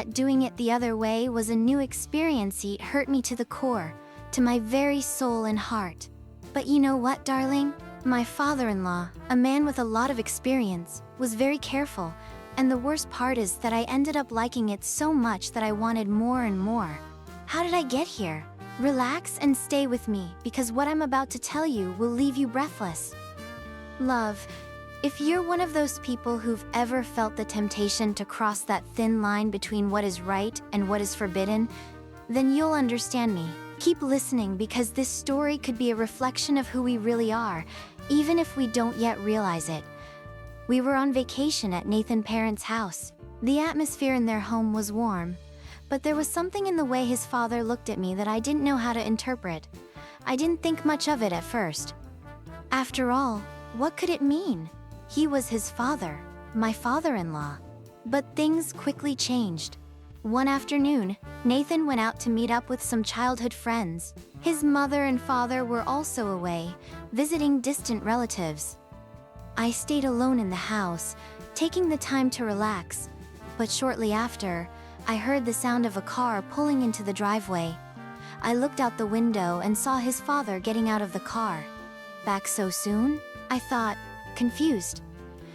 that doing it the other way was a new experience. It hurt me to the core, to my very soul and heart. But you know what, darling? My father-in-law, a man with a lot of experience, was very careful, and the worst part is that I ended up liking it so much that I wanted more and more. How did I get here? Relax and stay with me, because what I'm about to tell you will leave you breathless. Love, if you're one of those people who've ever felt the temptation to cross that thin line between what is right and what is forbidden, then you'll understand me. Keep listening, because this story could be a reflection of who we really are, even if we don't yet realize it. We were on vacation at Nathan's parents' house. The atmosphere in their home was warm, but there was something in the way his father looked at me that I didn't know how to interpret. I didn't think much of it at first. After all, what could it mean? He was his father, my father-in-law. But things quickly changed. One afternoon, Nathan went out to meet up with some childhood friends. His mother and father were also away, visiting distant relatives. I stayed alone in the house, taking the time to relax. But shortly after, I heard the sound of a car pulling into the driveway. I looked out the window and saw his father getting out of the car. Back so soon? I thought, confused.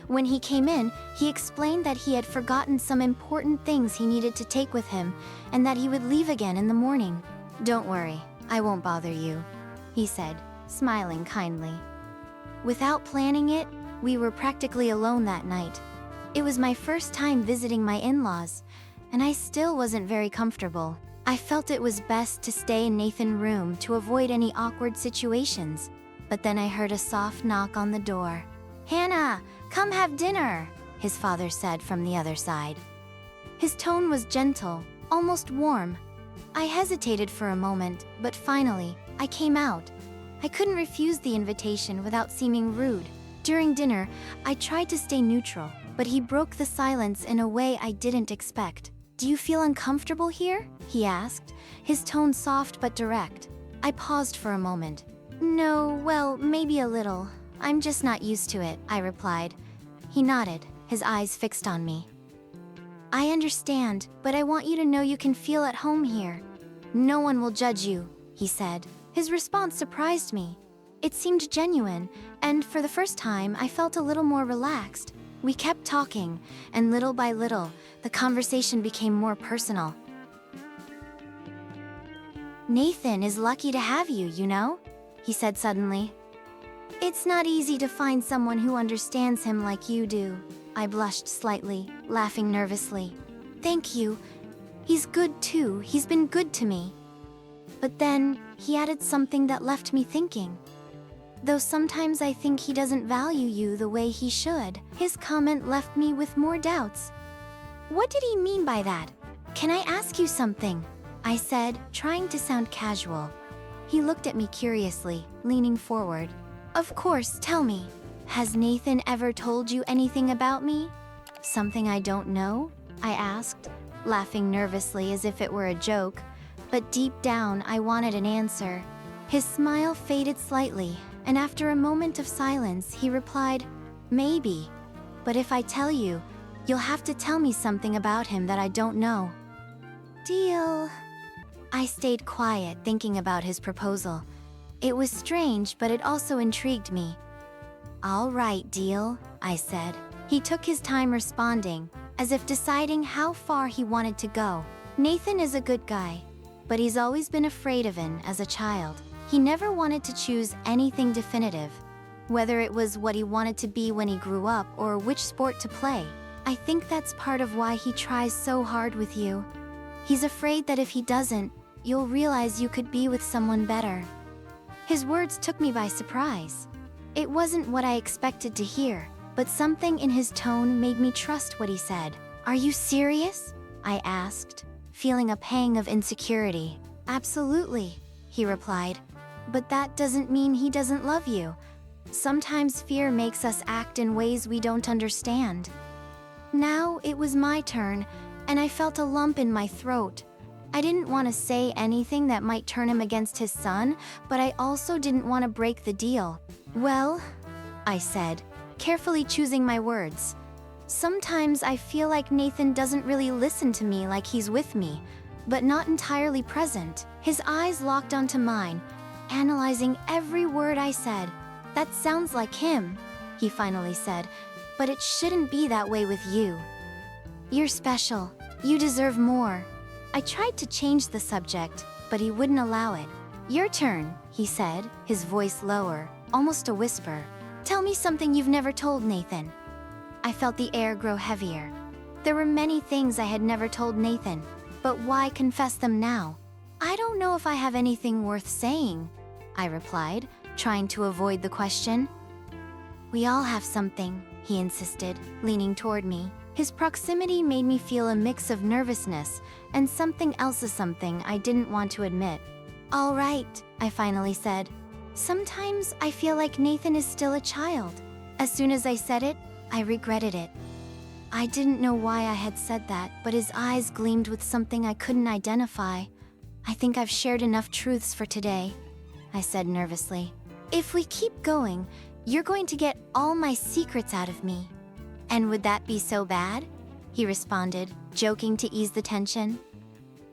When he came in, he explained that he had forgotten some important things he needed to take with him, and that he would leave again in the morning. "Don't worry, I won't bother you," he said, smiling kindly. Without planning it, we were practically alone that night. It was my first time visiting my in-laws, and I still wasn't very comfortable. I felt it was best to stay in Nathan's room to avoid any awkward situations. But then I heard a soft knock on the door. "Hannah, come have dinner," his father said from the other side. His tone was gentle, almost warm. I hesitated for a moment, but finally, I came out. I couldn't refuse the invitation without seeming rude. During dinner, I tried to stay neutral, but he broke the silence in a way I didn't expect. "Do you feel uncomfortable here?" he asked, his tone soft but direct. I paused for a moment. "No, well, maybe a little. I'm just not used to it," I replied. He nodded, his eyes fixed on me. "I understand, but I want you to know you can feel at home here. No one will judge you," he said. His response surprised me. It seemed genuine, and for the first time, I felt a little more relaxed. We kept talking, and little by little, the conversation became more personal. "Nathan is lucky to have you, you know?" he said suddenly. "It's not easy to find someone who understands him like you do." I blushed slightly, laughing nervously. "Thank you. He's good too. He's been good to me." But then, he added something that left me thinking. "Though sometimes I think he doesn't value you the way he should." His comment left me with more doubts. What did he mean by that? "Can I ask you something?" I said, trying to sound casual. He looked at me curiously, leaning forward. "Of course, tell me. Has Nathan ever told you anything about me? Something I don't know?" I asked, laughing nervously as if it were a joke, but deep down I wanted an answer. His smile faded slightly, and after a moment of silence, he replied, "Maybe. But if I tell you, you'll have to tell me something about him that I don't know." "Deal." I stayed quiet, thinking about his proposal. It was strange, but it also intrigued me. "All right, deal," I said. He took his time responding, as if deciding how far he wanted to go. Nathan is a good guy, but he's always been afraid of it as a child. He never wanted to choose anything definitive, whether it was what he wanted to be when he grew up or which sport to play. I think that's part of why he tries so hard with you. He's afraid that if he doesn't, you'll realize you could be with someone better. His words took me by surprise. It wasn't what I expected to hear, but something in his tone made me trust what he said. "Are you serious?" I asked, feeling a pang of insecurity. "Absolutely," he replied. "But that doesn't mean he doesn't love you. Sometimes fear makes us act in ways we don't understand." Now it was my turn, and I felt a lump in my throat. I didn't want to say anything that might turn him against his son, but I also didn't want to break the deal. "Well," I said, carefully choosing my words, Sometimes I feel like Nathan doesn't really listen to me like he's with me, but not entirely present. His eyes locked onto mine, analyzing every word I said. That sounds like him, he finally said, but it shouldn't be that way with you. You're special. You deserve more. I tried to change the subject, but he wouldn't allow it. Your turn, he said, his voice lower, almost a whisper. Tell me something you've never told Nathan. I felt the air grow heavier. There were many things I had never told Nathan, but why confess them now? I don't know if I have anything worth saying, I replied, trying to avoid the question. We all have something, he insisted, leaning toward me. His proximity made me feel a mix of nervousness and something else, something I didn't want to admit. All right, I finally said. Sometimes I feel like Nathan is still a child. As soon as I said it, I regretted it. I didn't know why I had said that, but his eyes gleamed with something I couldn't identify. I think I've shared enough truths for today, I said nervously. If we keep going, you're going to get all my secrets out of me. And would that be so bad? He responded, joking to ease the tension.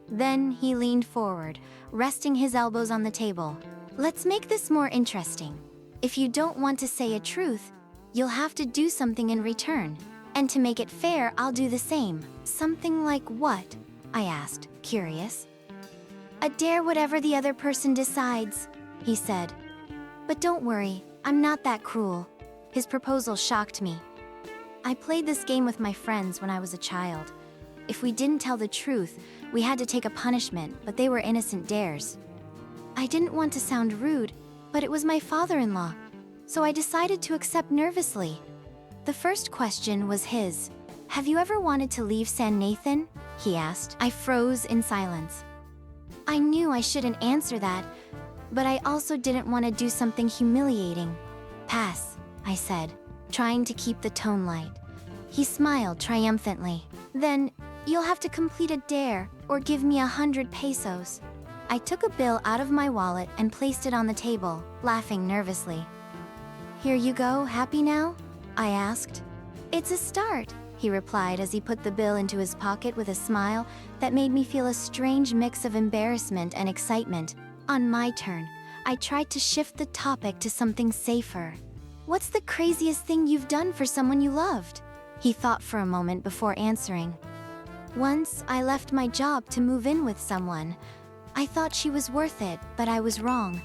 Then he leaned forward, resting his elbows on the table. Let's make this more interesting. If you don't want to say a truth, you'll have to do something in return. And to make it fair, I'll do the same. Something like what? I asked, curious. A dare whatever the other person decides, he said. But don't worry, I'm not that cruel. His proposal shocked me. I played this game with my friends when I was a child. If we didn't tell the truth, we had to take a punishment, but they were innocent dares. I didn't want to sound rude, but it was my father-in-law, so I decided to accept nervously. The first question was his. Have you ever wanted to leave San Nathan? He asked. I froze in silence. I knew I shouldn't answer that, but I also didn't want to do something humiliating. Pass, I said, trying to keep the tone light. He smiled triumphantly. Then, you'll have to complete a dare or give me 100 pesos. I took a bill out of my wallet and placed it on the table, laughing nervously. Here you go, happy now? I asked. It's a start, he replied as he put the bill into his pocket with a smile that made me feel a strange mix of embarrassment and excitement. On my turn, I tried to shift the topic to something safer. What's the craziest thing you've done for someone you loved? He thought for a moment before answering. Once, I left my job to move in with someone. I thought she was worth it, but I was wrong.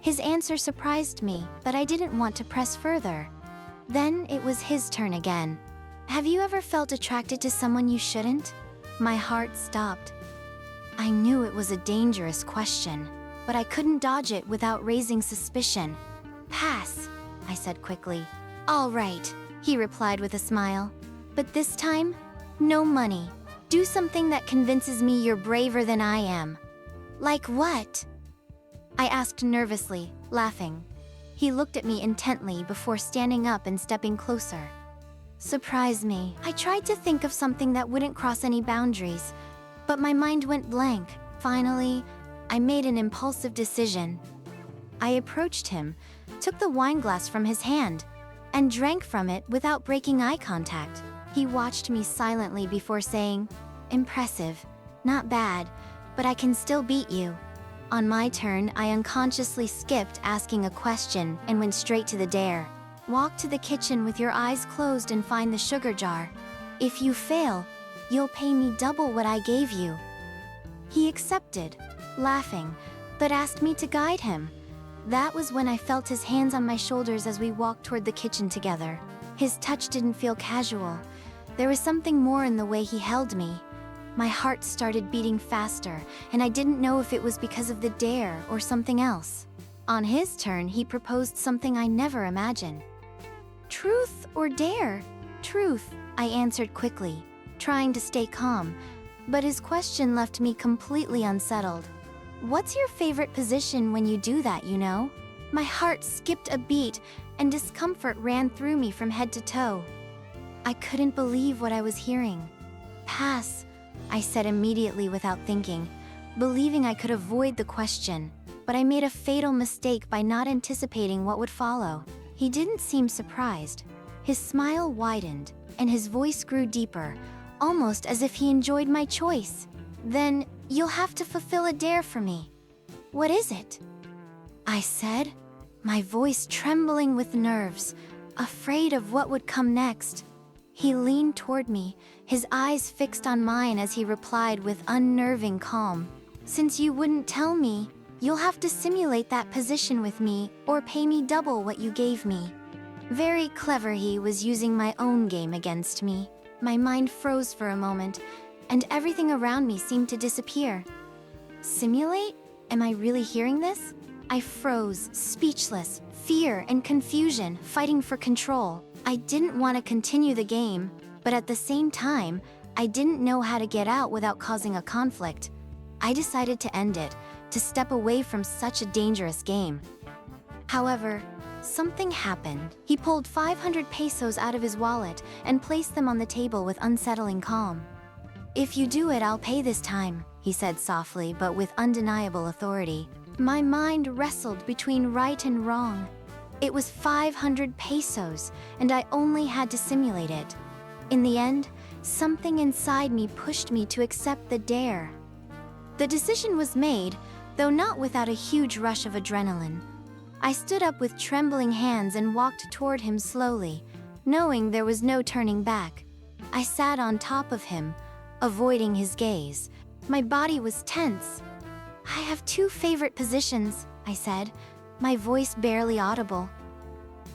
His answer surprised me, but I didn't want to press further. Then it was his turn again. Have you ever felt attracted to someone you shouldn't? My heart stopped. I knew it was a dangerous question, but I couldn't dodge it without raising suspicion. Pass, I said quickly. All right, he replied with a smile. But this time, no money. Do something that convinces me you're braver than I am. Like what? I asked nervously, laughing. He looked at me intently before standing up and stepping closer. Surprise me. I tried to think of something that wouldn't cross any boundaries, but my mind went blank. Finally, I made an impulsive decision. I approached him, took the wine glass from his hand, and drank from it without breaking eye contact. He watched me silently before saying, Impressive, not bad, but I can still beat you. On my turn, I unconsciously skipped asking a question and went straight to the dare. Walk to the kitchen with your eyes closed and find the sugar jar. If you fail, you'll pay me double what I gave you. He accepted, laughing, but asked me to guide him. That was when I felt his hands on my shoulders as we walked toward the kitchen together. His touch didn't feel casual. There was something more in the way he held me. My heart started beating faster, and I didn't know if it was because of the dare or something else. On his turn, he proposed something I never imagined. Truth or dare? Truth, I answered quickly, trying to stay calm, but his question left me completely unsettled. What's your favorite position when you do that, you know? My heart skipped a beat, and discomfort ran through me from head to toe. I couldn't believe what I was hearing. Pass, I said immediately without thinking, believing I could avoid the question, but I made a fatal mistake by not anticipating what would follow. He didn't seem surprised. His smile widened, and his voice grew deeper, almost as if he enjoyed my choice. "Then you'll have to fulfill a dare for me." "What is it?" I said, my voice trembling with nerves, afraid of what would come next. He leaned toward me, his eyes fixed on mine as he replied with unnerving calm. "Since you wouldn't tell me, you'll have to simulate that position with me or pay me double what you gave me." Very clever, he was using my own game against me. My mind froze for a moment, and everything around me seemed to disappear. Simulate? Am I really hearing this? I froze, speechless, fear and confusion fighting for control. I didn't want to continue the game, but at the same time, I didn't know how to get out without causing a conflict. I decided to end it, to step away from such a dangerous game. However, something happened. He pulled 500 pesos out of his wallet and placed them on the table with unsettling calm. "If you do it, I'll pay this time," he said softly but with undeniable authority. My mind wrestled between right and wrong. It was 500 pesos, and I only had to simulate it. In the end, something inside me pushed me to accept the dare. The decision was made, though not without a huge rush of adrenaline. I stood up with trembling hands and walked toward him slowly, knowing there was no turning back. I sat on top of him, avoiding his gaze. My body was tense. "I have two favorite positions," I said, my voice barely audible.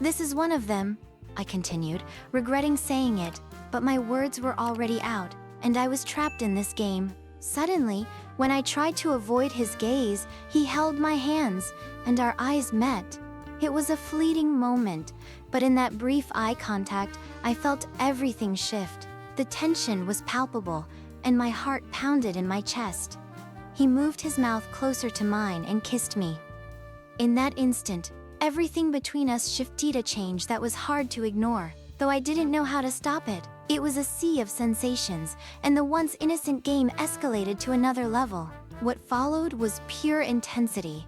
"This is one of them," I continued, regretting saying it, but my words were already out, and I was trapped in this game. Suddenly, when I tried to avoid his gaze, he held my hands, and our eyes met. It was a fleeting moment, but in that brief eye contact, I felt everything shift. The tension was palpable, and my heart pounded in my chest. He moved his mouth closer to mine and kissed me. In that instant, everything between us shifted, a change that was hard to ignore, though I didn't know how to stop it. It was a sea of sensations, and the once innocent game escalated to another level. What followed was pure intensity.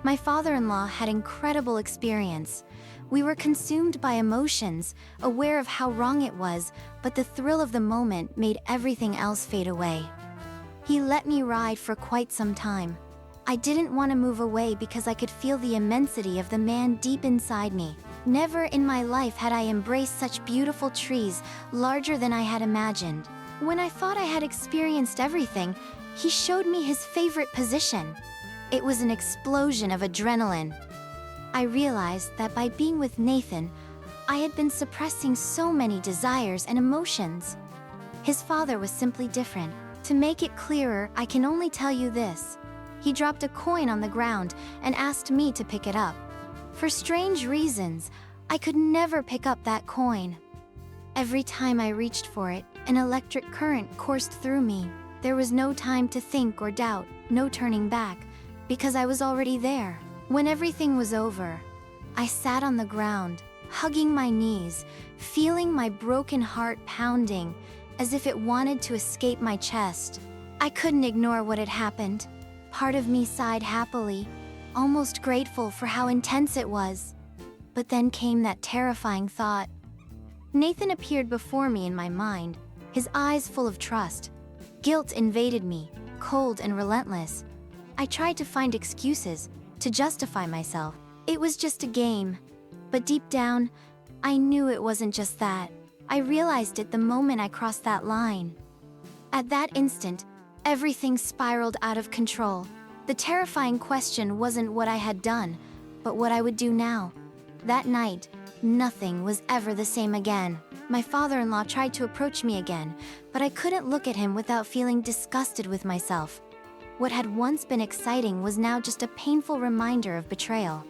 My father-in-law had incredible experience. We were consumed by emotions, aware of how wrong it was, but the thrill of the moment made everything else fade away. He let me ride for quite some time. I didn't want to move away because I could feel the immensity of the man deep inside me. Never in my life had I embraced such beautiful trees, larger than I had imagined. When I thought I had experienced everything, he showed me his favorite position. It was an explosion of adrenaline. I realized that by being with Nathan, I had been suppressing so many desires and emotions. His father was simply different. To make it clearer, I can only tell you this. He dropped a coin on the ground and asked me to pick it up. For strange reasons, I could never pick up that coin. Every time I reached for it, an electric current coursed through me. There was no time to think or doubt, no turning back, because I was already there. When everything was over, I sat on the ground, hugging my knees, feeling my broken heart pounding, as if it wanted to escape my chest. I couldn't ignore what had happened. Part of me sighed happily, almost grateful for how intense it was. But then came that terrifying thought. Nathan appeared before me in my mind, his eyes full of trust. Guilt invaded me, cold and relentless. I tried to find excuses, to justify myself. It was just a game. But deep down, I knew it wasn't just that. I realized it the moment I crossed that line. At that instant, everything spiraled out of control. The terrifying question wasn't what I had done, but what I would do now. That night, nothing was ever the same again. My father-in-law tried to approach me again, but I couldn't look at him without feeling disgusted with myself. What had once been exciting was now just a painful reminder of betrayal.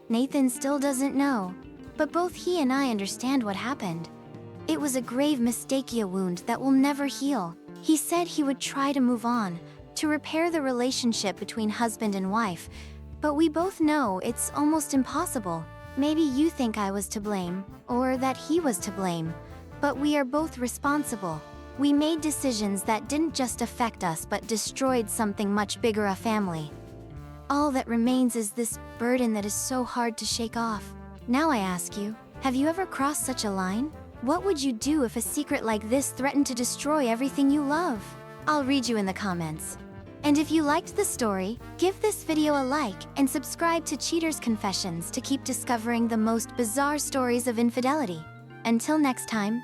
Nathan still doesn't know, but both he and I understand what happened. It was a grave mistake, a wound that will never heal. He said he would try to move on, to repair the relationship between husband and wife, but we both know it's almost impossible. Maybe you think I was to blame, or that he was to blame, but we are both responsible. We made decisions that didn't just affect us but destroyed something much bigger, a family. All that remains is this burden that is so hard to shake off. Now I ask you, have you ever crossed such a line? What would you do if a secret like this threatened to destroy everything you love? I'll read you in the comments. And if you liked the story, give this video a like and subscribe to Cheater's Confessions to keep discovering the most bizarre stories of infidelity. Until next time,